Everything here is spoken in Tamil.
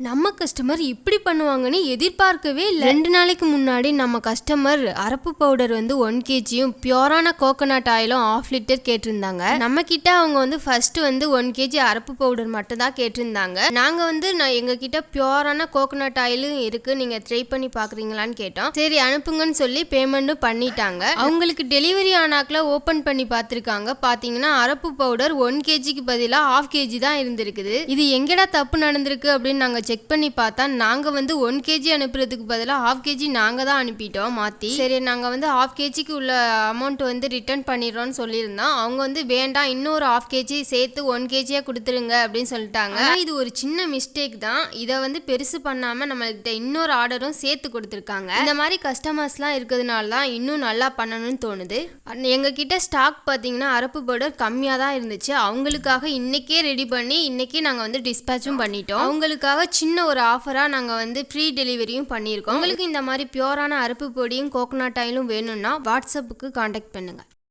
நம்ம கஸ்டமர் இப்படி பண்ணுவாங்கன்னு எதிர்பார்க்கவே இல்லை. 2 நாளைக்கு முன்னாடி நம்ம கஸ்டமர் அரப்பு பவுடர் வந்து 1 kgயும் பியூரான கோகோனட் ஆயிலும் 1/2 லிட்டர் கேட்டிருந்தாங்க. நம்ம கிட்ட அவங்க வந்து ஃபர்ஸ்ட் வந்து 1 kg அரப்பு பவுடர் மட்டும் தான் கேட்டிருந்தாங்க. நாங்க வந்து எங்க கிட்ட பியூரான கோகோனட் ஆயிலும் இருக்கு, நீங்க ட்ரை பண்ணி பாக்குறீங்களான்னு கேட்டோம். சரி அனுப்புங்கன்னு சொல்லி பேமெண்ட்டும் பண்ணிட்டாங்க. அவங்களுக்கு டெலிவரி ஆனாக்ல ஓபன் பண்ணி பார்த்திருக்காங்க. பாத்தீங்கன்னா அரப்பு பவுடர் 1 kgக்கு பதிலா 1/2 kg தான் இருந்திருக்குது. இது எங்கடா தப்பு நடந்திருக்கு அப்படின்னு நாங்க செக் பண்ணி பார்த்தா நாங்க வந்து 1 kg அனுப்புறதுக்கு பதிலா 1/2 kg நாங்க தான் அனுப்பிட்டோம் மாத்தி. சரி நாங்க வந்து 1/2 kgக்கு உள்ள அமௌண்ட் வந்து ரிட்டர்ன் பண்ணிடுறோம்னு சொல்லியிருந்தோம். அவங்க வந்து வேண்டாம் இன்னொரு 1/2 kg சேர்த்து 1 kg கொடுத்துருங்க அப்படின்னு சொல்லிட்டாங்க. இது ஒரு சின்ன மிஸ்டேக் தான். இதை வந்து பெருசு பண்ணாம நம்ம கிட்ட இன்னொரு ஆர்டரும் சேர்த்து கொடுத்துருக்காங்க. இந்த மாதிரி கஸ்டமர்ஸ்லாம் இருக்கிறதுனால தான் இன்னும் நல்லா பண்ணணும்னு தோணுது. எங்க கிட்ட ஸ்டாக் பார்த்தீங்கன்னா அரப்பு பவுடர் கம்மியாக தான் இருந்துச்சு. அவங்களுக்காக இன்னைக்கே ரெடி பண்ணி இன்னைக்கே நாங்க வந்து டிஸ்பேச்சும் பண்ணிட்டோம். அவங்களுக்காக சின்ன ஒரு ஆஃபரா நாங்க வந்து ஃப்ரீ டெலிவரியும் பண்ணியிருக்கோம். உங்களுக்கு இந்த மாதிரி பியூரான அரப்பு பொடியும் கோகோனட் ஆயிலும் வேணும்னா வாட்ஸ்அப்புக்கு கான்டாக்ட் பண்ணுங்க.